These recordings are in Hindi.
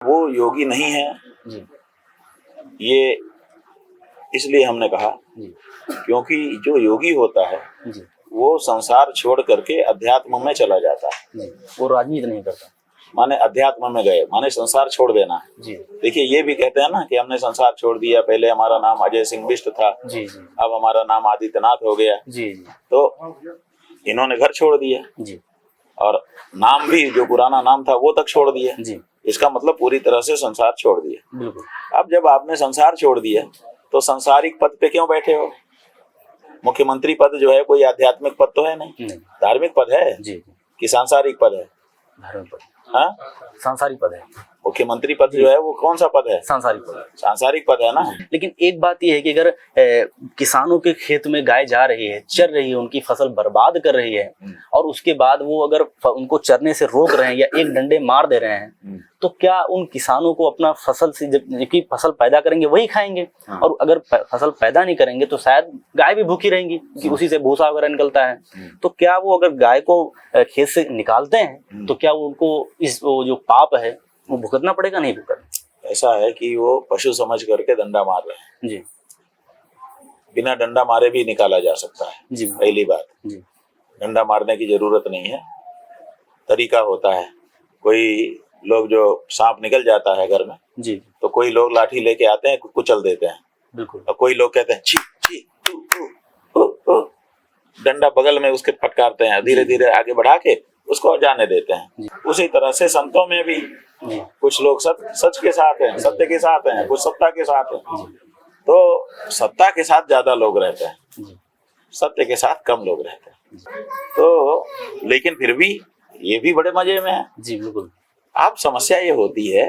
वो योगी नहीं है जी ये इसलिए हमने कहा जी क्योंकि जो योगी होता है जी वो संसार छोड़ करके अध्यात्म में चला जाता है। जी, वो राजनीति नहीं करता। माने अध्यात्म में गए, माने संसार छोड़ देना। जी देखिए ये भी कहते हैं ना कि हमने संसार छोड़ दिया, पहले हमारा नाम अजय सिंह बिष्ट था, जी जी अब हमारा नाम आदित्यनाथ हो गया। जी जी तो इन्होंने घर छोड़ दिया जी और नाम भी जो पुराना नाम था वो तक छोड़ दिया। जी, इसका मतलब पूरी तरह से संसार छोड़ दिया। बिल्कुल। अब जब आपने संसार छोड़ दिया तो सांसारिक पद पे क्यों बैठे हो? मुख्यमंत्री पद जो है कोई आध्यात्मिक पद तो है नहीं, धार्मिक पद है जी जी, कि सांसारिक पद है? धार्मिक पद, हाँ, सांसारिक पद है। मुख्यमंत्री पद जो है वो कौन सा पद है? सांसारिक पद, सांसारिक पद है ना। लेकिन एक बात यह है कि अगर किसानों के खेत में गाय जा रही है, चर रही है, उनकी फसल बर्बाद कर रही है और उसके बाद वो अगर उनको चरने से रोक रहे हैं या एक डंडे मार दे रहे हैं, तो क्या उन किसानों को अपना फसल से जबकि फसल पैदा करेंगे वही खाएंगे, और अगर फसल पैदा नहीं करेंगे तो शायद गाय भी भूखी रहेंगी कि उसी से भूसा वगैरह निकलता है। तो क्या वो अगर गाय को खेत से निकालते हैं तो क्या वो उनको इस वो जो पाप है वो भुगतना पड़ेगा, नहीं भुगतना? ऐसा है कि वो पशु समझ करके डंडा मार रहे हैं। जी, बिना डंडा मारे भी निकाला जा सकता है। जी, पहली बात, जी, डंडा मारने की जरूरत नहीं है, तरीका होता है। कोई लोग जो सांप निकल जाता है घर में, जी, तो कोई लोग लाठी लेके आते हैं, कुचल देते हैं। बिल्कुल। और कोई लोग कहते हैं छी छी डंडा बगल में उसके फटकारते हैं, धीरे धीरे आगे बढ़ा के उसको जाने देते हैं। उसी तरह से संतों में भी कुछ लोग सच के साथ हैं, सत्य के साथ हैं, कुछ सत्ता के साथ हैं। तो सत्ता के साथ ज्यादा लोग रहते हैं, सत्य के साथ कम लोग रहते हैं। तो लेकिन फिर भी ये भी बड़े मजे में है। जी, बिल्कुल। आप समस्या ये होती है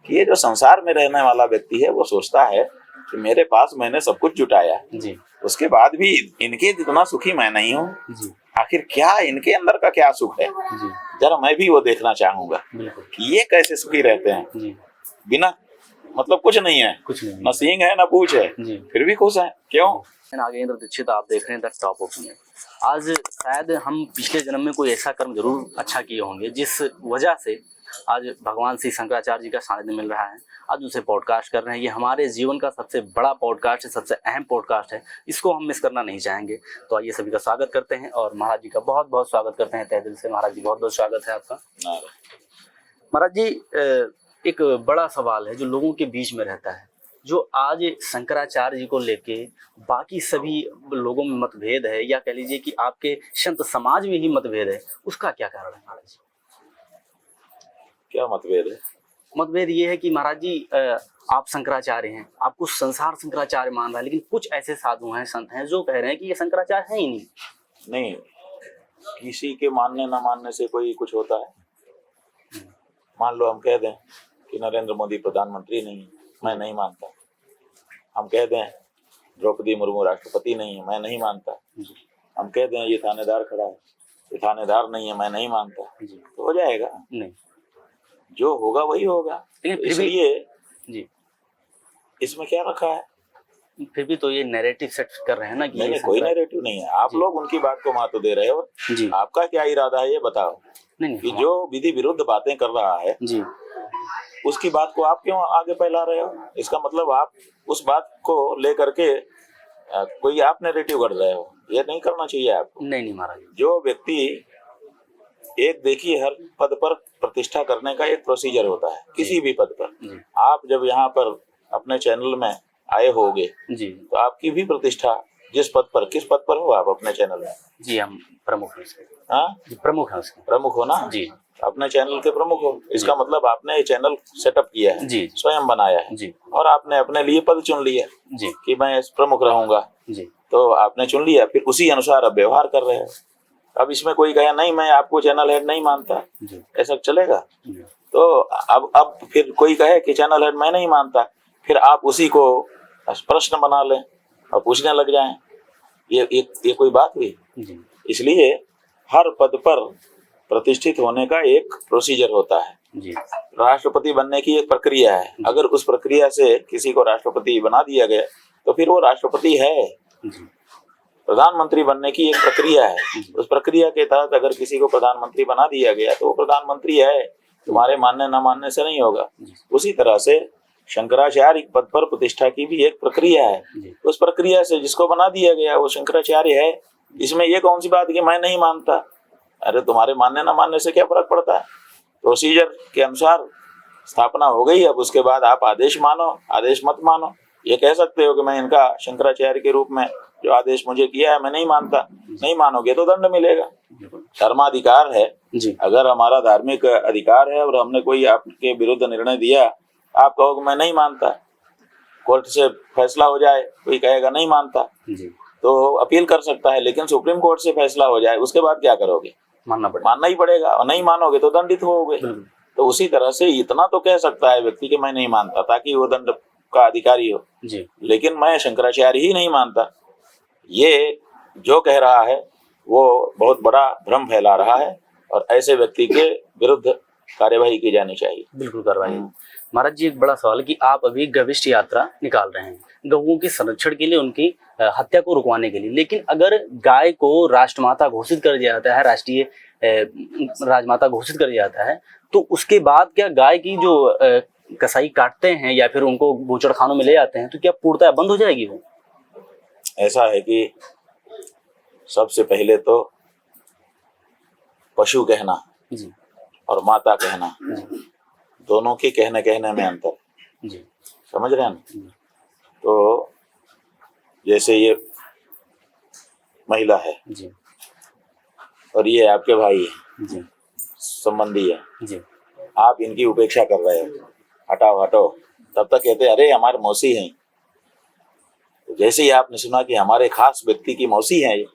कि ये जो संसार में रहने वाला व्यक्ति है वो सोचता है कि मेरे पास मैंने सब कुछ जुटाया, जी, उसके बाद भी इनके जितना सुखी मैं नहीं हूँ। जी, आखिर क्या इनके अंदर का क्या सुख है, जी, जरा मैं भी वो देखना चाहूंगा बिल्कुल। कि ये कैसे सुखी रहते हैं। जी, बिना मतलब कुछ नहीं है, कुछ नहीं, न सींग है न पूछ है, जी, फिर भी खुश है। क्यों? नागेंद्र दीक्षित, आप देख रहे हैं द टॉप ओपिनियन। आज शायद हम पिछले जन्म में कोई ऐसा कर्म जरूर अच्छा किए होंगे जिस वजह से आज भगवान श्री शंकराचार्य जी का सानिध्य मिल रहा है। आज उनसे पॉडकास्ट कर रहे हैं। ये हमारे जीवन का सबसे बड़ा पॉडकास्ट है, सबसे अहम पॉडकास्ट है, इसको हम मिस करना नहीं चाहेंगे। तो आइए सभी का स्वागत करते हैं और महाराज जी का बहुत बहुत स्वागत करते हैं तहे दिल से। महाराज जी बहुत बहुत स्वागत है आपका। महाराज जी, एक बड़ा सवाल है जो लोगों के बीच में रहता है, जो आज शंकराचार्य जी को लेके बाकी सभी लोगों में मतभेद है, या कह लीजिए कि आपके संत समाज में ही मतभेद है, उसका क्या कारण है महाराज जी? क्या मतभेद है? मतभेद ये है कि महाराज जी, आप शंकराचार्य हैं, आपको संसार शंकराचार्य मान रहा है, लेकिन कुछ ऐसे साधु हैं, संत हैं जो कह रहे हैं कि ये शंकराचार्य है ही नहीं। नहीं, किसी के मानने ना मानने से कोई कुछ होता है? मान लो हम कह दें कि नरेंद्र मोदी प्रधानमंत्री नहीं, मैं नहीं मानता। हम कह दें द्रौपदी मुर्मू राष्ट्रपति नहीं है, मैं नहीं मानता। हम कह दें ये थानेदार खड़ा है, ये थानेदार नहीं है, मैं नहीं मानता। तो हो जाएगा? नहीं, जो होगा वही होगा। लेकिन फिर इसलिए जी, इसमें क्या रखा है? फिर भी तो ये नैरेटिव सेट कर रहे हैं ना कि नहीं, कोई नैरेटिव नहीं है। आप लोग उनकी बात को महत्व दे रहे हो जी। आपका क्या इरादा है ये बताओ। नहीं, कि जो विधि विरुद्ध बातें कर रहा है जी, उसकी बात को आप क्यों आगे फैला रहे हो? इसका मतलब आप उस बात को लेकर के कोई आप नैरेटिव कर रहे हो। ये नहीं करना चाहिए आपको। नहीं महाराज, जो व्यक्ति एक देखिए, हर पद पर प्रतिष्ठा करने का एक प्रोसीजर होता है, किसी भी पद पर। आप जब यहाँ पर अपने चैनल में आए होगे जी, तो आपकी भी प्रतिष्ठा जिस पद पर, किस पद पर हो आप अपने चैनल में? जी, हम प्रमुख हैं। हाँ, प्रमुख हैं, प्रमुख हो ना जी, अपने चैनल के प्रमुख हो। इसका मतलब आपने चैनल सेटअप किया है जी, स्वयं बनाया है जी, और आपने अपने लिए पद चुन लिया जी कि मैं प्रमुख रहूंगा जी। तो आपने चुन लिया, फिर उसी अनुसार अब व्यवहार कर रहे हो। अब इसमें कोई कहे नहीं मैं आपको चैनल हेड नहीं मानता, ऐसा चलेगा? तो अब फिर कोई कहे कि चैनल हेड मैं नहीं मानता, फिर आप उसी को प्रश्न बना लें और पूछने लग जाएं। ये कोई बात हुई? इसलिए हर पद पर प्रतिष्ठित होने का एक प्रोसीजर होता है जी। राष्ट्रपति बनने की एक प्रक्रिया है। अगर उस प्रक्रिया से किसी को राष्ट्रपति बना दिया गया तो फिर वो राष्ट्रपति है। प्रधानमंत्री बनने की एक प्रक्रिया है, उस प्रक्रिया के तहत अगर किसी को प्रधानमंत्री बना दिया गया तो वो प्रधानमंत्री है। तुम्हारे मानने न मानने से नहीं होगा। उसी तरह से शंकराचार्य पद पर प्रतिष्ठा की भी एक प्रक्रिया है। उस प्रक्रिया से जिसको बना दिया गया वो शंकराचार्य है। इसमें ये कौन सी बात कि मैं नहीं मानता। अरे तुम्हारे मानने न मानने से क्या फर्क पड़ता है। प्रोसीजर के अनुसार स्थापना हो गई, अब उसके बाद आप आदेश मानो आदेश मत मानो। ये कह सकते हो कि मैं इनका शंकराचार्य के रूप में जो आदेश मुझे किया है मैं नहीं मानता। नहीं मानोगे तो दंड मिलेगा। धर्माधिकार है जी। अगर हमारा धार्मिक अधिकार है और हमने कोई आपके विरुद्ध निर्णय दिया, आप कहोगे मैं नहीं मानता, कोर्ट से फैसला हो जाए, कोई कहेगा नहीं मानता जी, तो अपील कर सकता है। लेकिन सुप्रीम कोर्ट से फैसला हो जाए उसके बाद क्या करोगे? मानना ही पड़ेगा, और नहीं मानोगे तो दंडित होगे। तो उसी तरह से इतना तो कह सकता है व्यक्ति कि मैं नहीं मानता, ताकि वो दंड का अधिकारी हो जी। लेकिन मैं शंकराचार्य ही नहीं मानता, ये जो कह रहा है वो बहुत बड़ा भ्रम फैला रहा है, और ऐसे व्यक्ति के विरुद्ध कार्यवाही की जानी चाहिए। बिल्कुल कार्रवाई। महाराज जी, एक बड़ा सवाल है कि आप अभी गविष्ट यात्रा निकाल रहे हैं गौओं के संरक्षण के लिए, उनकी हत्या को रुकवाने के लिए, लेकिन अगर गाय को राष्ट्रमाता घोषित कर दिया जाता है, राष्ट्रीय राजमाता घोषित कर दिया जाता है, तो उसके बाद क्या गाय की जो कसाई काटते हैं या फिर उनको बूचड़खानों में ले जाते हैं, तो क्या पूर्णतः बंद हो जाएगी वो? ऐसा है कि सबसे पहले तो पशु कहना जी और माता कहना जी, दोनों के कहने में अंतर जी, समझ रहे हैं? तो जैसे ये महिला है जी, और ये आपके भाई है जी, संबंधी है जी, आप इनकी उपेक्षा कर रहे हो, हटाओ हटाओ, तब तक कहते अरे हमारे मौसी हैं। तो जैसे ही आपने सुना कि हमारे खास व्यक्ति की मौसी है ये,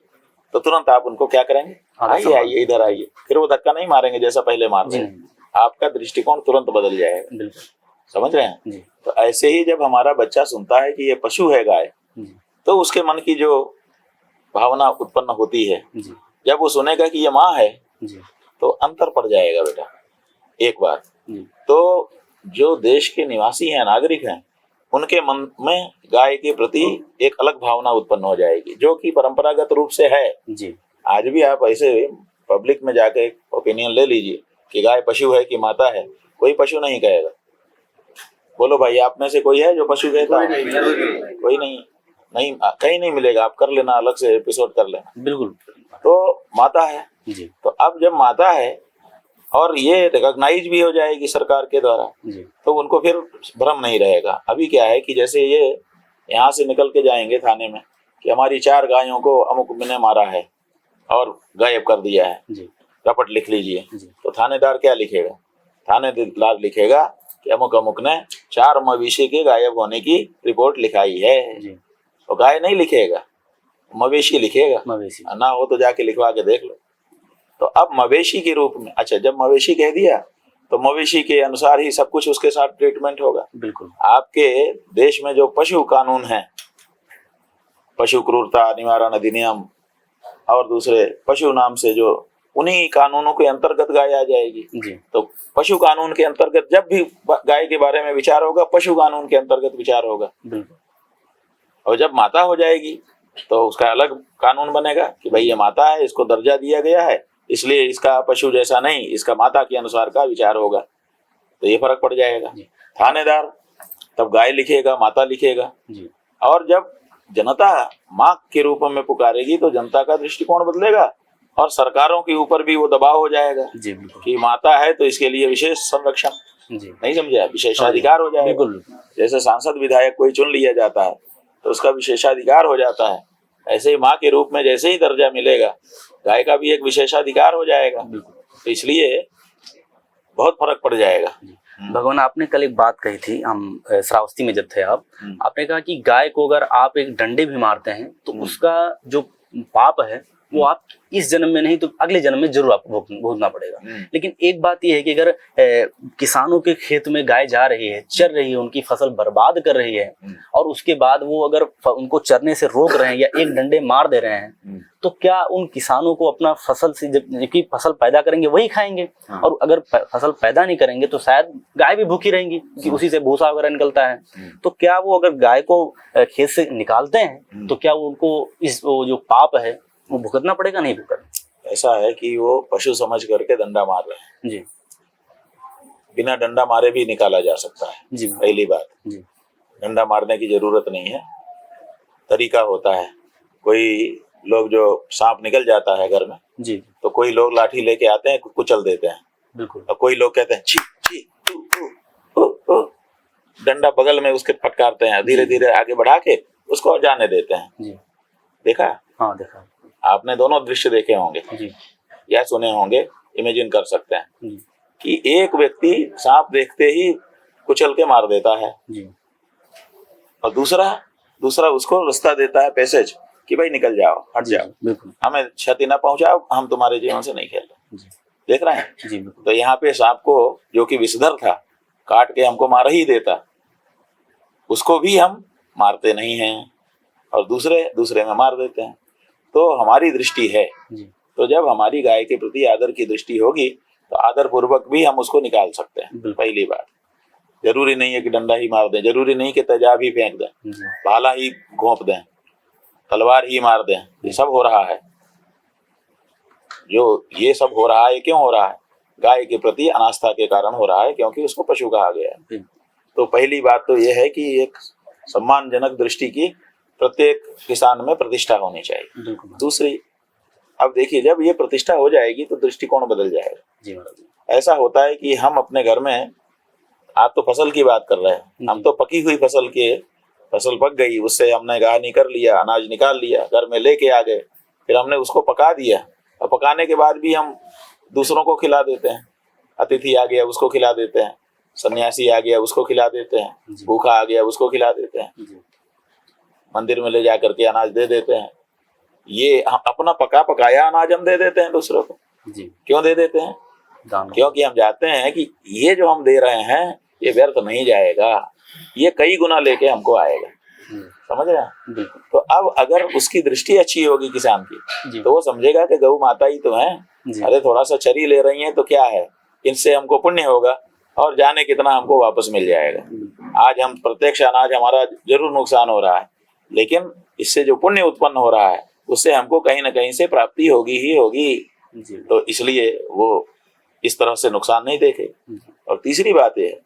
तो तुरंत आप उनको क्या करेंगे? आइए आइए इधर आइए। फिर वो धक्का नहीं मारेंगे जैसा पहले मारते हैं, आपका दृष्टिकोण तुरंत बदल जाएगा। समझ रहे हैं? तो ऐसे ही जब हमारा बच्चा सुनता है कि ये पशु है गाय, तो उसके मन की जो भावना उत्पन्न होती है, जब वो सुनेगा कि ये माँ है, तो अंतर पड़ जाएगा बेटा एक बार। तो जो देश के निवासी हैं, नागरिक हैं, उनके मन में गाय के प्रति एक अलग भावना उत्पन्न हो जाएगी, जो कि परंपरागत रूप से है जी। आज भी आप ऐसे पब्लिक में जाके ओपिनियन ले लीजिए कि गाय पशु है कि माता है, कोई पशु नहीं कहेगा। बोलो भाई, आप में से कोई है जो पशु कहता है? कोई नहीं, कहीं नहीं मिलेगा। आप कर लेना, अलग से एपिसोड कर लेना। बिल्कुल। तो माता है जी। तो अब जब माता है और ये रिकॉग्नाइज भी हो जाएगी सरकार के द्वारा, तो उनको फिर भ्रम नहीं रहेगा। अभी क्या है कि जैसे ये यहाँ से निकल के जाएंगे थाने में कि हमारी 4 गायों को अमुक ने मारा है और गायब कर दिया है, रपट लिख लीजिए, तो थानेदार क्या लिखेगा? थानेदार लिखेगा कि अमुक अमुक ने 4 मवेशी के गायब होने की रिपोर्ट लिखाई है। तो गाय नहीं लिखेगा, मवेशी लिखेगा। मवेशी ना हो तो जाके लिखवा के देख लो। तो अब मवेशी के रूप में, अच्छा जब मवेशी कह दिया तो मवेशी के अनुसार ही सब कुछ उसके साथ ट्रीटमेंट होगा। बिल्कुल। आपके देश में जो पशु कानून है, पशु क्रूरता निवारण अधिनियम और दूसरे पशु नाम से, जो उन्हीं कानूनों के अंतर्गत गाय आ जाएगी जी। तो पशु कानून के अंतर्गत जब भी गाय के बारे में विचार होगा, पशु कानून के अंतर्गत विचार होगा। बिल्कुल। और जब माता हो जाएगी तो उसका अलग कानून बनेगा कि भाई ये माता है, इसको दर्जा दिया गया है, इसलिए इसका पशु जैसा नहीं, इसका माता के अनुसार का विचार होगा। तो ये फर्क पड़ जाएगा। थानेदार तब गाय लिखेगा, माता लिखेगा जी। और जब जनता माँ के रूप में पुकारेगी तो जनता का दृष्टिकोण बदलेगा और सरकारों के ऊपर भी वो दबाव हो जाएगा जी। कि माता है तो इसके लिए विशेष संरक्षण, नहीं समझा, विशेषाधिकार हो जाएगा। जैसे सांसद विधायक कोई चुन लिया जाता है तो उसका विशेषाधिकार हो जाता है, ऐसे ही माँ के रूप में जैसे ही दर्जा मिलेगा, गाय का भी एक विशेषाधिकार हो जाएगा। तो इसलिए बहुत फर्क पड़ जाएगा। भगवान, आपने कल एक बात कही थी, हम श्रावस्ती में जब थे आपने कहा कि गाय को अगर आप एक डंडे भी मारते हैं तो उसका जो पाप है वो आप इस जन्म में नहीं तो अगले जन्म में जरूर आपको भोगना पड़ेगा। लेकिन एक बात यह है कि अगर किसानों के खेत में गाय जा रही है, चर रही है, उनकी फसल बर्बाद कर रही है, और उसके बाद वो अगर उनको चरने से रोक रहे हैं या एक डंडे मार दे रहे हैं, तो क्या उन किसानों को अपना फसल से जबकि फसल पैदा करेंगे वही खाएंगे, और अगर फसल पैदा नहीं करेंगे तो शायद गाय भी भूखी रहेंगी कि उसी से भूसा वगैरह निकलता है। तो क्या वो अगर गाय को खेत से निकालते हैं तो क्या वो उनको इस जो पाप है वो भुगतना पड़ेगा, नहीं भुगतना? ऐसा है कि वो पशु समझ करके डंडा मार रहे हैं जी। बिना डंडा मारे भी निकाला जा सकता है। जी पहली बात, जी डंडा मारने की जरूरत नहीं है, तरीका होता है। कोई लोग जो सांप निकल जाता है घर में जी तो कोई लोग लाठी लेके आते हैं, कुचल देते हैं, बिल्कुल और कोई लोग कहते हैं छी छी डंडा बगल में उसके फटकारते हैं, धीरे धीरे आगे बढ़ा के उसको जाने देते हैं। जी देखा? हाँ देखा आपने दोनों दृश्य देखे होंगे जी या सुने होंगे, इमेजिन कर सकते हैं जी कि एक व्यक्ति सांप देखते ही कुचल के मार देता है जी और दूसरा उसको रास्ता देता है, पैसेज, कि भाई निकल जाओ, हट जी जाओ, बिल्कुल हमें क्षति ना पहुंचाओ, हम तुम्हारे जीवन से नहीं खेल रहे। जी देख रहे हैं? जी बिल्कुल तो यहाँ पे सांप को, जो कि विषधर था, काट के हमको मार ही देता, उसको भी हम मारते नहीं हैं और दूसरे में मार देते हैं। तो हमारी दृष्टि है, जी तो जब हमारी गाय के प्रति आदर की दृष्टि होगी तो आदर पूर्वक भी हम उसको निकाल सकते हैं। बिल्कुल। पहली बात, जरूरी नहीं है कि डंडा ही मार दें, जरूरी नहीं कि तेजाब ही फेंक दें, जी भाला ही घोंप दें, तलवार ही मार दें। ये सब हो रहा है, जो ये सब हो रहा है, क्यों हो रहा है? गाय के प्रति अनास्था के कारण हो रहा है, क्योंकि उसको पशु कहा गया है। तो पहली बात तो ये है कि एक सम्मानजनक दृष्टि की प्रत्येक किसान में प्रतिष्ठा होनी चाहिए। दूसरी, अब देखिए, जब ये प्रतिष्ठा हो जाएगी तो दृष्टिकोण बदल जाएगा। जी महाराज। ऐसा होता है कि हम अपने घर में, आप तो फसल की बात कर रहे हैं, हम तो पकी हुई फसल पक गई, उससे हमने गाहनी कर लिया, अनाज निकाल लिया, घर में लेके आ गए, फिर हमने उसको पका दिया, और पकाने के बाद भी हम दूसरों को खिला देते हैं। अतिथि आ गया उसको खिला देते हैं, सन्यासी आ गया उसको खिला देते हैं, भूखा आ गया उसको खिला देते हैं, मंदिर में ले जा करके अनाज दे देते हैं। ये अपना पका पकाया अनाज हम दे देते हैं दूसरों को। क्यों दे देते हैं? क्योंकि हम जानते हैं कि ये जो हम दे रहे हैं ये व्यर्थ नहीं जाएगा, ये कई गुना लेके हमको आएगा। समझ रहे हैं? तो अब अगर उसकी दृष्टि अच्छी होगी किसान की, तो वो समझेगा कि गौ माता ही तो है, अरे थोड़ा सा चरी ले रही हैं तो क्या है, इनसे हमको पुण्य होगा और जाने कितना हमको वापस मिल जाएगा। आज हम प्रत्यक्ष अनाज हमारा जरूर नुकसान हो रहा है, लेकिन इससे जो पुण्य उत्पन्न हो रहा है उससे हमको कहीं ना कहीं से प्राप्ति होगी ही होगी। तो इसलिए वो इस तरह से नुकसान नहीं देखे। और तीसरी बात यह है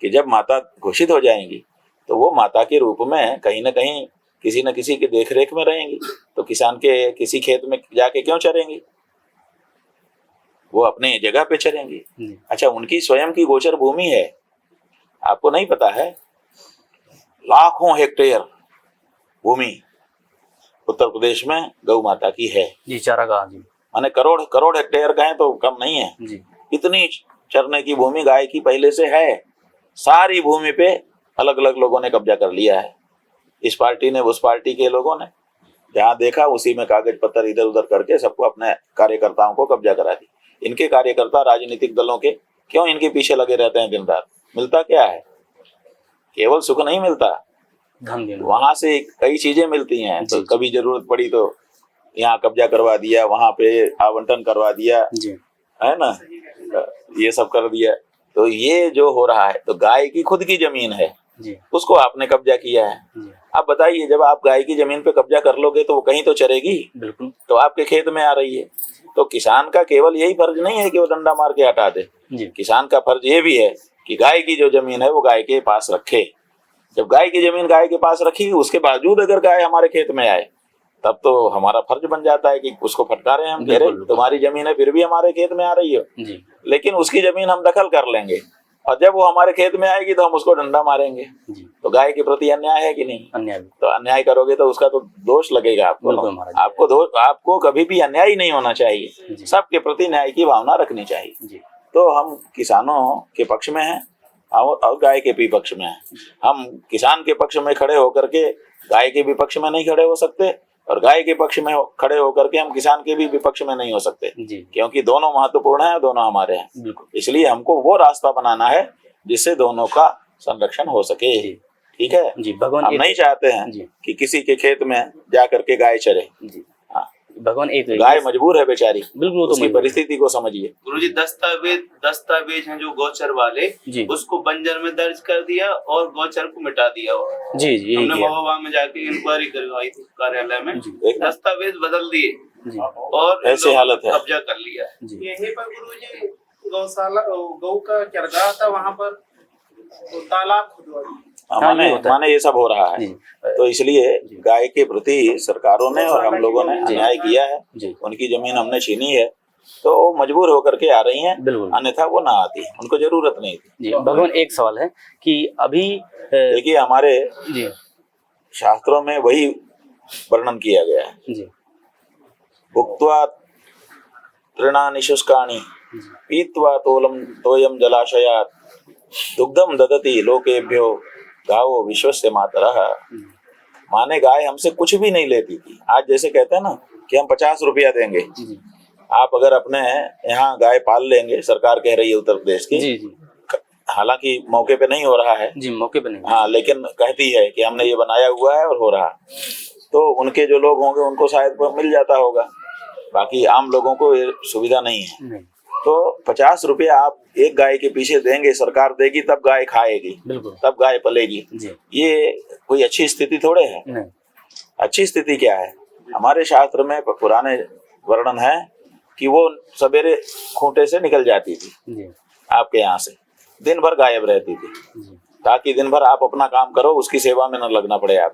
कि जब माता घोषित हो जाएंगी तो वो माता के रूप में कहीं ना कहीं किसी न किसी की देखरेख में रहेंगी। तो किसान के किसी खेत में जाके क्यों चरेंगी? वो अपने जगह पे चरेंगी। अच्छा, उनकी स्वयं की गोचर भूमि है, आपको नहीं पता है? लाखों हेक्टेयर भूमि उत्तर प्रदेश में गौ माता की है जी, चारागाह जी, माने करोड़ हेक्टेयर कहें तो कम नहीं है जी। इतनी चरने की भूमि गाय की पहले से है। सारी भूमि पे अलग अलग लोगों ने कब्जा कर लिया है, इस पार्टी ने, उस पार्टी के लोगों ने, जहाँ देखा उसी में कागज पत्तर इधर उधर करके सबको अपने कार्यकर्ताओं को कब्जा करा दी। इनके कार्यकर्ता राजनीतिक दलों के क्यों इनके पीछे लगे रहते हैं दिन रात? मिलता क्या है? केवल सुख नहीं मिलता, वहां से कई चीजें मिलती हैं। तो कभी जरूरत पड़ी तो यहाँ कब्जा करवा दिया, वहां पे आवंटन करवा दिया, है ना, ये सब कर दिया। तो ये जो हो रहा है, तो गाय की खुद की जमीन है, उसको आपने कब्जा किया है। अब बताइए, जब आप गाय की जमीन पे कब्जा कर लोगे तो वो कहीं तो चरेगी, बिल्कुल, तो आपके खेत में आ रही है। तो किसान का केवल यही फर्ज नहीं है कि वो डंडा मार के हटा दे, किसान का फर्ज ये भी है कि गाय की जो जमीन है वो गाय के पास रखे। जब गाय की जमीन गाय के पास रखी, उसके बावजूद अगर गाय हमारे खेत में आए, तब तो हमारा फर्ज बन जाता है कि उसको फटकारें हम, कह रहे तुम्हारी जमीन है फिर भी हमारे खेत में आ रही हो, लेकिन उसकी जमीन हम दखल कर लेंगे, और जब वो हमारे खेत में आएगी तो हम उसको डंडा मारेंगे। तो गाय के प्रति अन्याय है कि नहीं? अन्याय। तो अन्याय करोगे तो उसका तो दोष लगेगा आपको। आपको कभी भी अन्याय नहीं होना चाहिए, सबके प्रति न्याय की भावना रखनी चाहिए। तो हम किसानों के पक्ष में हैं और गाय के भी पक्ष में हैं। हम किसान के पक्ष में खड़े होकर के गाय के भी पक्ष में नहीं खड़े हो सकते, और गाय के पक्ष में खड़े होकर के हम किसान के भी विपक्ष में नहीं हो सकते, क्योंकि दोनों महत्वपूर्ण हैं, दोनों हमारे हैं। इसलिए हमको वो रास्ता बनाना है जिससे दोनों का संरक्षण हो सके। ठीक है जी। भगवान, हम नहीं चाहते हैं कि किसी के खेत में जा करके गाय चरे। भगवान, एक गाय मजबूर है बेचारी, बिल्कुल, उसकी परिस्थिति को समझिए। गुरुजी, दस्तावेज हैं जो गोचर वाले, उसको बंजर में दर्ज कर दिया और गोचर को मिटा दिया। जी, हमने महोबा में जाके इंक्वायरी करवाई थी कार्यालय में, दस्तावेज बदल दिए और ऐसी हालत है, कब्जा कर लिया। यहीं पर गुरुजी गौशाला गौ का चरगाह था वहाँ पर तो तालाब खुदवाई। माने ये सब हो रहा है। तो इसलिए गाय के प्रति सरकारों ने और हम लोगों ने अन्याय किया है। उनकी जमीन हमने छीनी है तो मजबूर होकर के आ रही हैं, अन्यथा वो ना आती, उनको जरूरत नहीं थी। जी भगवान, एक सवाल है कि अभी देखिए हमारे शास्त्रों में वही वर्णन किया गया है, भुक्त्वा तृणानि शुष्कानि पीत्वा तोयम जलाशयात् दुग्धम ददति लोकेभ्यो गावो विश्वस्य मातरः। माने गाय हमसे कुछ भी नहीं लेती थी। आज जैसे कहते हैं ना कि हम 50 रुपया देंगे, आप अगर अपने यहाँ गाय पाल लेंगे, सरकार कह रही है उत्तर प्रदेश की, हालांकि मौके पे नहीं हो रहा है जी, मौके पे नहीं, हाँ, लेकिन कहती है कि हमने ये बनाया हुआ है और हो रहा, तो उनके जो लोग होंगे उनको शायद मिल जाता होगा, बाकी आम लोगों को ये सुविधा नहीं है। तो 50 रुपया आप एक गाय के पीछे देंगे, सरकार देगी तब गाय खाएगी, तब गाय पलेगी। ये कोई अच्छी स्थिति थोड़े है। अच्छी स्थिति क्या है? हमारे शास्त्र में पुराने वर्णन है कि वो सवेरे खूंटे से निकल जाती थी आपके यहाँ से, दिन भर गायब रहती थी, ताकि दिन भर आप अपना काम करो, उसकी सेवा में न लगना पड़े आप।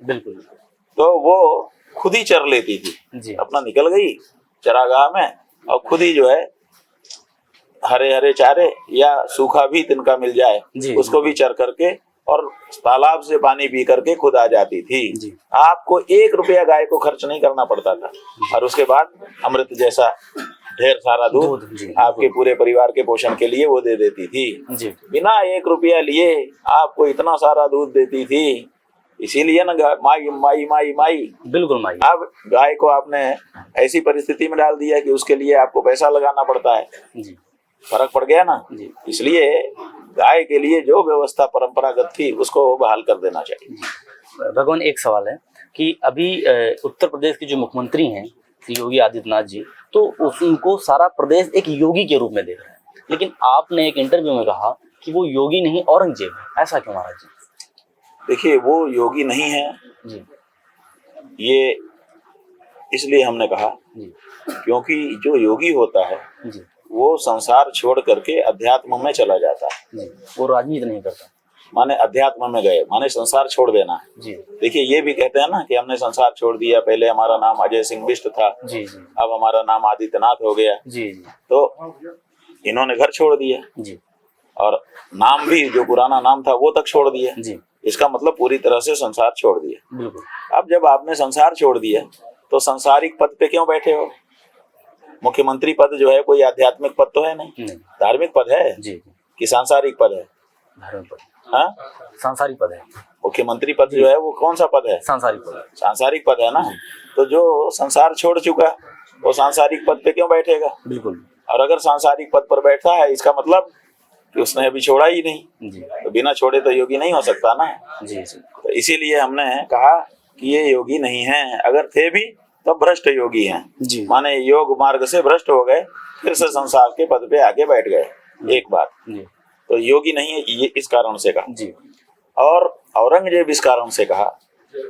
तो वो खुद ही चर लेती थी, अपना निकल गई चरागाह में और खुद ही जो है हरे हरे चारे या सूखा भी तिनका मिल जाए उसको भी चर करके और तालाब से पानी पी करके खुद आ जाती थी। आपको 1 रुपया गाय को खर्च नहीं करना पड़ता था और उसके बाद अमृत जैसा ढेर सारा दूध आपके पूरे परिवार के पोषण के लिए वो दे देती थी। बिना 1 रुपया लिए आपको इतना सारा दूध देती थी। इसीलिए ना माई माई माई माई, बिल्कुल माई। अब गाय को आपने ऐसी परिस्थिति में डाल दिया कि उसके लिए आपको पैसा लगाना पड़ता है। फर्क पड़ गया ना। इसलिए गाय के लिए जो व्यवस्था परंपरागत थी उसको बहाल कर देना चाहिए। भगवान, एक सवाल है कि अभी उत्तर प्रदेश के जो मुख्यमंत्री हैं योगी आदित्यनाथ जी, तो उनको सारा प्रदेश एक योगी के रूप में देख रहा है, लेकिन आपने एक इंटरव्यू में कहा कि वो योगी नहीं औरंगजेब है, ऐसा क्यों महाराज जी? देखिए, वो योगी नहीं है जी, ये इसलिए हमने कहा जी, क्योंकि जो योगी होता है जी, वो संसार छोड़ करके अध्यात्म में चला जाता है, वो राजनीति नहीं करता। माने अध्यात्म में गए, माने संसार छोड़ देना जी। देखिए, ये भी कहते हैं ना कि हमने संसार छोड़ दिया, पहले हमारा नाम अजय सिंह बिष्ट था जी, जी। अब हमारा नाम आदित्यनाथ हो गया जी, जी। तो इन्होंने घर छोड़ दिया जी, और नाम भी जो पुराना नाम था वो तक छोड़ दिया जी। इसका मतलब पूरी तरह से संसार छोड़ दिया। बिल्कुल। अब जब आपने संसार छोड़ दिया तो सांसारिक पद पे क्यों बैठे हो? मुख्यमंत्री पद जो है कोई आध्यात्मिक पद तो है नहीं, धार्मिक पद है जी, कि सांसारिक पद है? धार्मिक पद, हाँ, सांसारिक पद है। मुख्यमंत्री पद जो है वो कौन सा पद है? सांसारिक पद। सांसारिक पद है ना। तो जो संसार छोड़ चुका वो सांसारिक पद पे क्यों बैठेगा? बिल्कुल। और अगर सांसारिक पद पर बैठा है इसका मतलब कि उसने अभी छोड़ा ही नहीं जी। तो बिना छोड़े तो योगी नहीं हो सकता ना जी, जी। तो इसीलिए हमने कहा कि ये योगी नहीं है, अगर थे भी तो भ्रष्ट योगी हैं जी। माने योग मार्ग से भ्रष्ट हो गए, फिर से संसार के पद पे आके बैठ गए एक बार जी। तो योगी नहीं है, ये इस कारण से कहा जी। और औरंगजेब इस कारण से कहा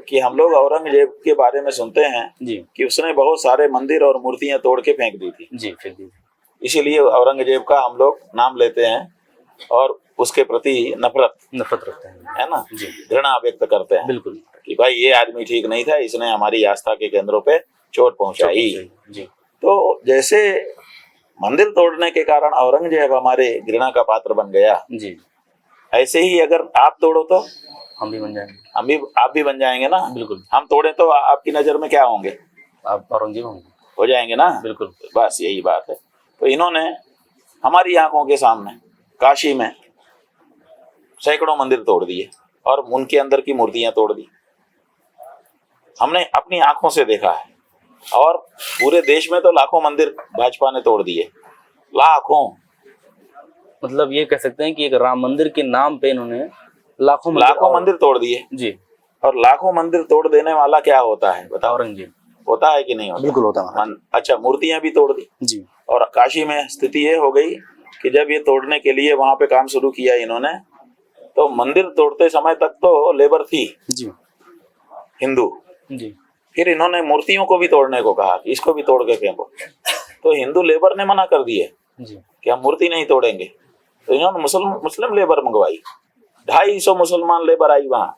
कि हम लोग औरंगजेब के बारे में सुनते हैं जी, कि उसने बहुत सारे मंदिर और मूर्तियां तोड़ के फेंक दी थी जी, फेंक दी। इसीलिए औरंगजेब का हम लोग नाम लेते हैं और उसके प्रति नफरत रखते हैं, है ना जी, घृणा व्यक्त करते हैं। बिल्कुल, कि भाई ये आदमी ठीक नहीं था, इसने हमारी आस्था के केंद्रों पे चोट पहुंचाई जी। तो जैसे मंदिर तोड़ने के कारण औरंगजेब हमारे घृणा का पात्र बन गया जी, ऐसे ही अगर आप तोड़ो तो हम भी बन जाएंगे, आप भी बन जाएंगे ना। बिल्कुल। हम तोड़े तो आपकी नजर में क्या होंगे? आप औरंगजेब हो जाएंगे ना। बिल्कुल, बस यही बात है। तो इन्होंने हमारी आंखों के सामने काशी में सैकड़ों मंदिर तोड़ दिए और उनके अंदर की मूर्तियां तोड़ दी, हमने अपनी आंखों से देखा है। और पूरे देश में तो लाखों मंदिर भाजपा ने तोड़ दिए, लाखों। मतलब ये कह सकते हैं कि एक राम मंदिर के नाम पे इन्होंने लाखों मंदिर तोड़ दिए जी। और लाखों मंदिर तोड़ देने वाला क्या होता है बताओ? औरंगजेब होता है कि नहीं होता? बिल्कुल होता है। अच्छा, मूर्तियां भी तोड़ दी जी। और काशी में स्थिति ये हो गई कि जब ये तोड़ने के लिए वहां पे काम शुरू किया इन्होंने, तो मंदिर तोड़ते समय तक तो लेबर थी जी, हिंदू जी। फिर इन्होंने मूर्तियों को भी तोड़ने को कहा कि इसको भी तोड़ के फेंको, तो हिंदू लेबर ने मना कर दिए कि हम मूर्ति नहीं तोड़ेंगे। तो इन्होंने मुस्लिम लेबर मंगवाई, 250 मुसलमान लेबर आई वहाँ,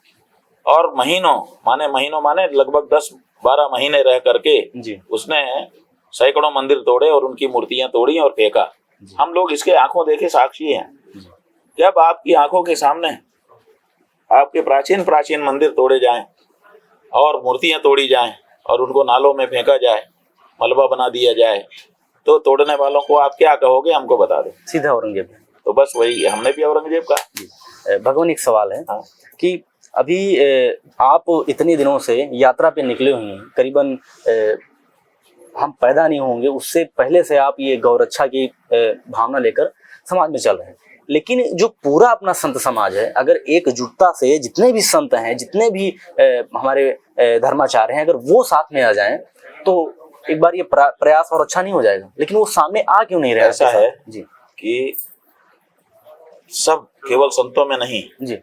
और महीनों माने लगभग 10-12 महीने रह करके उसने सैकड़ों मंदिर तोड़े और उनकी मूर्तियां तोड़ी और फेंका। हम लोग इसके आंखों देखे साक्षी हैं। जब आपकी आंखों के सामने आपके प्राचीन मंदिर तोड़े जाएं और मूर्तियां तोड़ी जाएं और उनको नालों में फेंका जाए, मलबा बना दिया जाए, तो तोड़ने वालों को आप क्या कहोगे, हमको बता दो। सीधा औरंगजेब। तो बस वही हमने भी औरंगजेब कहा। भगवान, एक सवाल है कि अभी आप इतने दिनों से यात्रा पे निकले हुए हैं, करीबन हम पैदा नहीं होंगे उससे पहले से आप ये गौरक्षा की भावना लेकर समाज में चल रहे हैं। लेकिन जो पूरा अपना संत समाज है, अगर एकजुटता से जितने भी संत हैं, जितने भी हमारे धर्माचार्य हैं, अगर वो साथ में आ जाएं तो एक बार ये प्रयास और अच्छा नहीं हो जाएगा। लेकिन वो सामने आ क्यों नहीं रहा? ऐसा है जी कि सब केवल संतों में नहीं जी,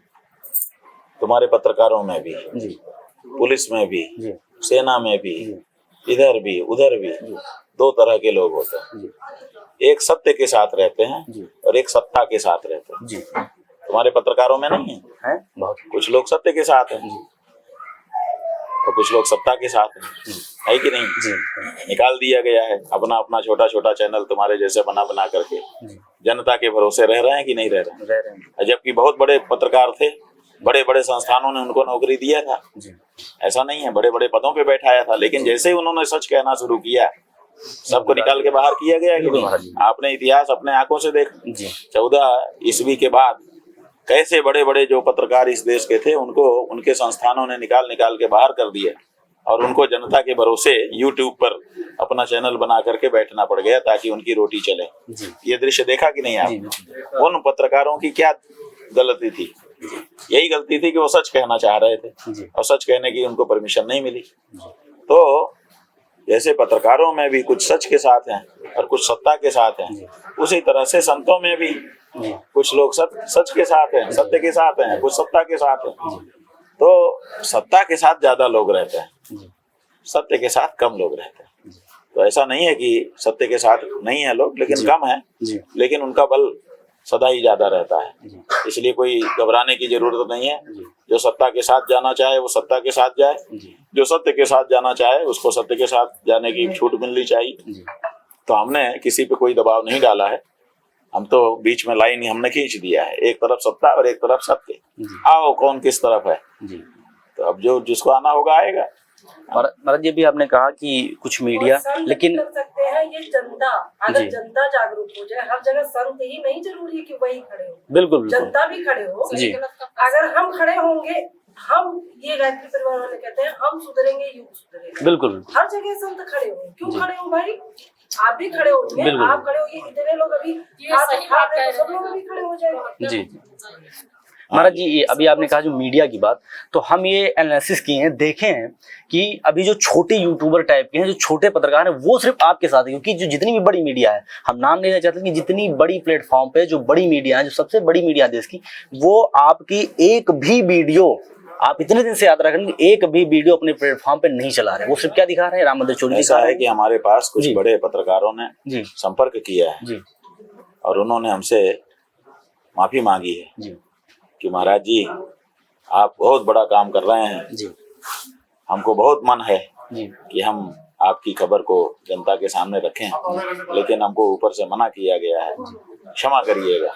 तुम्हारे पत्रकारों में भी जी, पुलिस में भी जी, सेना में भी जी, इधर भी उधर भी दो तरह के लोग होते हैं। एक सत्य के साथ रहते हैं और एक सत्ता के साथ रहते हैं जी। तुम्हारे पत्रकारों में नहीं है? कुछ लोग सत्य के साथ हैं और कुछ लोग सत्ता के साथ हैं, है कि नहीं जी? निकाल दिया गया है अपना अपना छोटा चैनल तुम्हारे जैसे बना करके जनता के भरोसे रह रहे हैं कि नहीं रह रहे हैं? जबकि बहुत बड़े पत्रकार थे, बड़े संस्थानों ने उनको नौकरी दिया था, ऐसा नहीं है, बड़े पदों पे बैठाया था, लेकिन जैसे ही उन्होंने सच कहना शुरू किया सबको निकाल के बाहर किया गया कि नहीं? आपने इतिहास अपने आंखों से देखा। 14 ईस्वी के बाद कैसे बड़े जो पत्रकार इस देश के थे उनको उनके संस्थानों ने निकाल के बाहर कर दिया और उनको जनता के भरोसे यूट्यूब पर अपना चैनल बना करके बैठना पड़ गया ताकि उनकी रोटी चले। ये दृश्य देखा कि नहीं आप? उन पत्रकारों की क्या गलती थी? यही गलती थी कि वो सच कहना चाह रहे थे और सच कहने की उनको परमिशन नहीं मिली। तो जैसे पत्रकारों में भी कुछ सच के साथ हैं और कुछ सत्ता के साथ हैं, उसी तरह से संतों में भी कुछ लोग सच के साथ हैं, सत्य के साथ हैं, कुछ सत्ता के साथ हैं। तो सत्ता के साथ ज्यादा लोग रहते हैं, सत्य के साथ कम लोग रहते हैं। तो ऐसा नहीं है कि सत्य के साथ नहीं है लोग, लेकिन कम है, लेकिन उनका बल सदा ही ज्यादा रहता है। इसलिए कोई घबराने की जरूरत नहीं है। जो सत्ता के साथ जाना चाहे वो सत्ता के साथ जाए, जो सत्य के साथ जाना चाहे उसको सत्य के साथ जाने की छूट मिलनी चाहिए। तो हमने किसी पे कोई दबाव नहीं डाला है, हम तो बीच में लाइन ही हमने खींच दिया है, एक तरफ सत्ता और एक तरफ सत्य, आओ कौन किस तरफ है। तो अब जो जिसको आना होगा आएगा। महाराज जी, भी आपने कहा कि कुछ मीडिया, लेकिन कर सकते हैं ये जनता, अगर जनता जागरूक हो जाए, हर जगह संत ही नहीं जरूरी है कि वही खड़े हो, बिल्कुल जनता भी खड़े हो जी। अगर हम खड़े होंगे, हम ये गायत्री परिवार वाले कहते हैं हम सुधरेंगे युग सुधरेगा। बिल्कुल हर जगह संत खड़े हो, क्यों खड़े हो भाई? आप भी खड़े हो, आप खड़े हो, ये इतने लोग अभी सब लोग अभी खड़े हो जाएंगे जी। महाराज जी, अभी आपने कहा जो मीडिया की बात, तो हम ये एनालिसिस किए हैं, देखे हैं कि अभी जो छोटे यूट्यूबर टाइप के हैं, जो छोटे पत्रकार हैं, वो सिर्फ आपके साथ है। क्योंकि जो जितनी भी बड़ी मीडिया है, हम नाम लेना चाहते हैं कि जितनी बड़ी प्लेटफॉर्म पे जो बड़ी मीडिया है, जो सबसे बड़ी मीडिया देश की, वो आपकी एक भी वीडियो, आप इतने दिन से यात्रा करेंगे, एक भी वीडियो अपने प्लेटफॉर्म पे नहीं चला रहे। वो सिर्फ क्या दिखा रहे हैं? राम मंदिर चोरी ऐसा है कि हमारे पास कुछ बड़े पत्रकारों ने संपर्क किया है और उन्होंने हमसे माफी मांगी है कि महाराज जी आप बहुत बड़ा काम कर रहे हैं जी, हमको बहुत मन है कि हम आपकी खबर को जनता के सामने रखें, लेकिन हमको ऊपर से मना किया गया है, क्षमा करिएगा।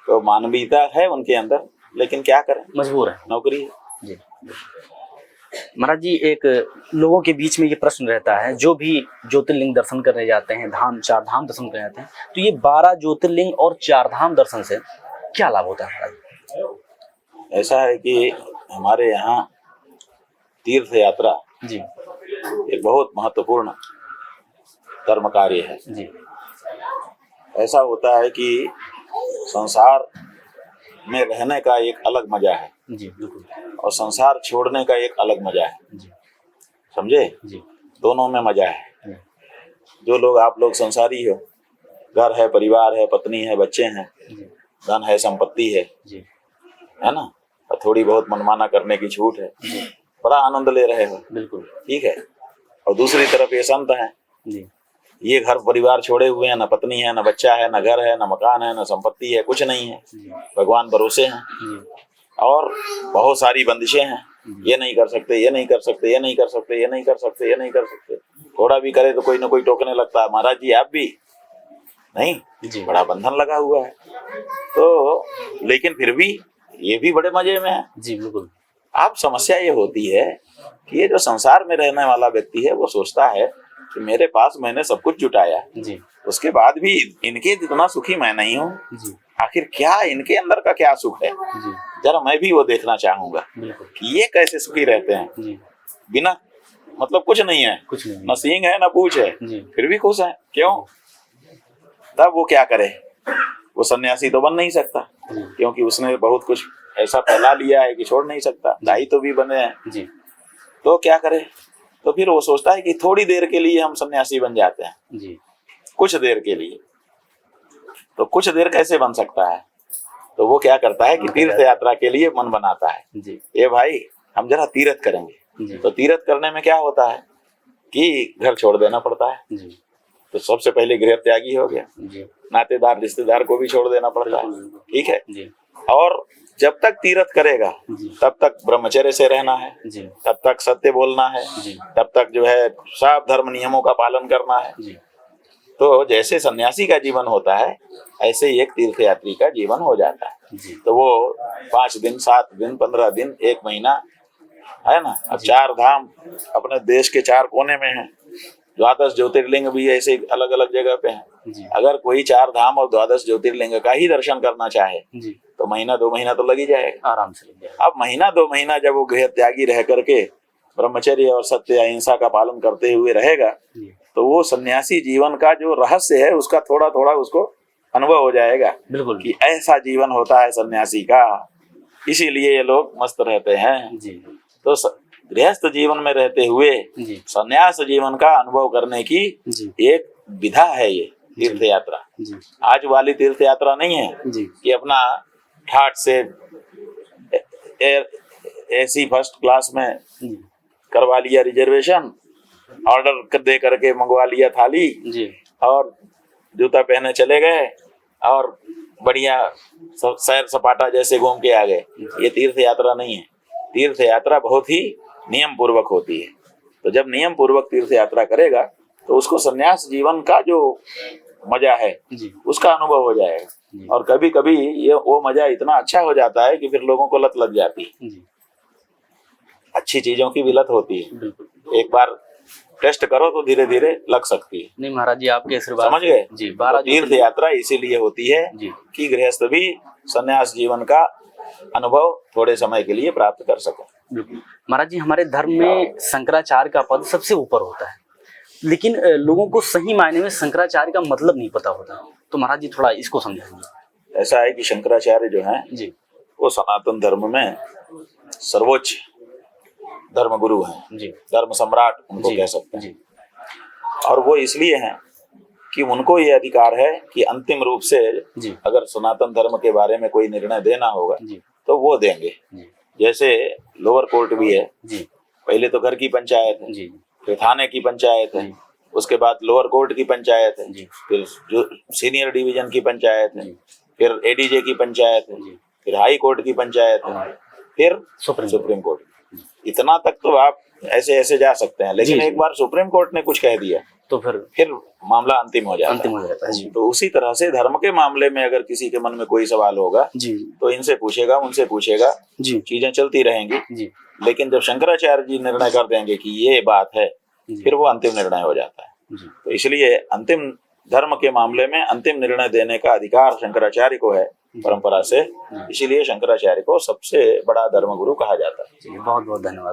तो मानवीयता है उनके अंदर, लेकिन क्या करें, मजबूर है, नौकरी है जी। महाराज जी, एक लोगों के बीच में ये प्रश्न रहता है, जो भी ज्योतिर्लिंग दर्शन करने जाते हैं, चार धाम दर्शन करने जाते हैं, तो ये 12 ज्योतिर्लिंग और 4 धाम दर्शन से क्या लाभ होता है महाराज? ऐसा है कि हमारे यहाँ तीर्थ यात्रा जी एक बहुत महत्वपूर्ण धर्म कार्य है जी। ऐसा होता है कि संसार में रहने का एक अलग मजा है जी, बिल्कुल, और संसार छोड़ने का एक अलग मजा है जी, समझे जी, दोनों में मजा है। जो लोग, आप लोग संसारी हो, घर है, परिवार है, पत्नी है, बच्चे हैं, धन है, संपत्ति है जी, है ना, और थोड़ी बहुत मनमाना करने की छूट है, बड़ा आनंद ले रहे हो, बिल्कुल ठीक है। और दूसरी तरफ ये संत हैं जी, ये घर परिवार छोड़े हुए हैं, न पत्नी है, न बच्चा है, न घर है, न मकान है, न संपत्ति है, कुछ नहीं है, भगवान भरोसे हैं और बहुत सारी बंदिशें हैं, ये नहीं कर सकते, ये नहीं कर सकते, ये नहीं कर सकते, ये नहीं कर सकते, ये नहीं कर सकते। थोड़ा भी करे तो कोई ना कोई टोकने लगता है, महाराज जी आप भी नहीं, बड़ा बंधन लगा हुआ है। तो लेकिन फिर भी ये भी बड़े मजे में है जी। बिल्कुल। आप समस्या ये होती है कि ये जो संसार में रहने वाला व्यक्ति है वो सोचता है कि मेरे पास मैंने सब कुछ जुटाया जी, उसके बाद भी इनके जितना सुखी मैं नहीं हूँ जी, आखिर क्या इनके अंदर का क्या सुख है जी, जरा मैं भी वो देखना चाहूंगा कि ये कैसे सुखी रहते हैं जी, बिना मतलब कुछ नहीं है, कुछ नहीं, न सींग है न पूछ है जी, फिर भी खुश है। क्यों? तब वो क्या करे? वो सन्यासी तो बन नहीं सकता क्योंकि उसने बहुत कुछ ऐसा फैला लिया है कि छोड़ नहीं सकता, दाई तो भी बने हैं जी। तो क्या करे? तो फिर वो सोचता है कि थोड़ी देर के लिए हम सन्यासी बन जाते हैं जी, कुछ देर के लिए। तो कुछ देर कैसे बन सकता है? तो वो क्या करता है कि तीर्थ यात्रा के लिए मन बनाता है जी, ये भाई हम जरा तीर्थ करेंगे जी। तो तीर्थ करने में क्या होता है कि घर छोड़ देना पड़ता है जी। तो सबसे पहले गृह त्यागी हो गया जी, नातेदार रिश्तेदार को भी छोड़ देना पड़ता है, ठीक है जी। और जब तक तीर्थ करेगा तब तक ब्रह्मचर्य से रहना है जी, तब तक सत्य बोलना है जी, तब तक जो है सब धर्म नियमों का पालन करना है जी। तो जैसे सन्यासी का जीवन होता है ऐसे ही एक तीर्थयात्री का जीवन हो जाता है जी। तो वो 5 दिन 7 दिन 15 दिन 1 महीना है ना। अब 4 धाम अपने देश के 4 कोने में है, 12 ज्योतिर्लिंग भी ऐसे अलग अलग जगह पे हैं। अगर कोई 4 धाम और 12 ज्योतिर्लिंग का ही दर्शन करना चाहे जी, तो महीना 2 महीना तो लग ही जाएगा आराम से। अब महीना 2 महीना जब वो गृह त्यागी रह करके ब्रह्मचर्य और सत्य अहिंसा का पालन करते हुए रहेगा तो वो सन्यासी जीवन का जो रहस्य है उसका थोड़ा थोड़ा उसको अनुभव हो जाएगा बिल्कुल कि ऐसा जीवन होता है सन्यासी का, इसीलिए ये लोग मस्त रहते हैं जी। तो गृहस्थ जीवन में रहते हुए संन्यास जीवन का अनुभव करने की एक विधा है ये तीर्थ यात्रा। आज वाली तीर्थ यात्रा नहीं है कि अपना ठाट से एसी फर्स्ट क्लास में करवा लिया रिजर्वेशन, ऑर्डर दे करके मंगवा लिया थाली जी, और जूता पहने चले गए और बढ़िया सैर सपाटा जैसे घूम के आ गए। ये तीर्थ यात्रा नहीं है। तीर्थ यात्रा बहुत ही नियम पूर्वक होती है। तो जब नियम पूर्वक तीर्थ यात्रा करेगा तो उसको सन्यास जीवन का जो मजा है उसका अनुभव हो जाएगा। और कभी कभी ये वो मजा इतना अच्छा हो जाता है कि फिर लोगों को लत लग जाती है। अच्छी चीजों की भी लत होती है, एक बार टेस्ट करो तो धीरे धीरे लग सकती है। नहीं महाराज जी आपके आशीर्वाद समझ गए जी। तो तीर्थ यात्रा इसीलिए होती है कि गृहस्थ भी सन्यास जीवन का अनुभव थोड़े समय के लिए प्राप्त कर सके। महाराज जी हमारे धर्म में शंकराचार्य का पद सबसे ऊपर होता है, लेकिन लोगों को सही मायने में शंकराचार्य का मतलब नहीं पता होता। तो महाराज जी थोड़ा इसको समझाएंगे। ऐसा है कि शंकराचार्य जो है जी वो सनातन धर्म में सर्वोच्च धर्म गुरु हैं जी, धर्म सम्राट उनको कह सकते हैं। और वो इसलिए हैं कि उनको ये अधिकार है कि अंतिम रूप से अगर सनातन धर्म के बारे में कोई निर्णय देना होगा तो वो देंगे। जैसे लोअर कोर्ट भी है, पहले तो घर की पंचायत है, फिर थाने की पंचायत है, उसके बाद लोअर कोर्ट की पंचायत है, फिर जो सीनियर डिवीजन की पंचायत है, फिर एडीजे की पंचायत है, फिर हाई कोर्ट की पंचायत है, फिर सुप्रीम कोर्ट। इतना तक तो आप ऐसे ऐसे जा सकते हैं, लेकिन एक बार सुप्रीम कोर्ट ने कुछ कह दिया तो फिर मामला अंतिम हो जाता है। तो उसी तरह से धर्म के मामले में अगर किसी के मन में कोई सवाल होगा तो इनसे पूछेगा उनसे पूछेगा, चीजें चलती रहेंगी। लेकिन जब शंकराचार्य जी निर्णय कर देंगे कि ये बात है फिर वो अंतिम निर्णय हो जाता है। तो इसलिए अंतिम धर्म के मामले में अंतिम निर्णय देने का अधिकार शंकराचार्य को है परंपरा से, इसीलिए शंकराचार्य को सबसे बड़ा धर्मगुरु कहा जाता है। बहुत बहुत धन्यवाद।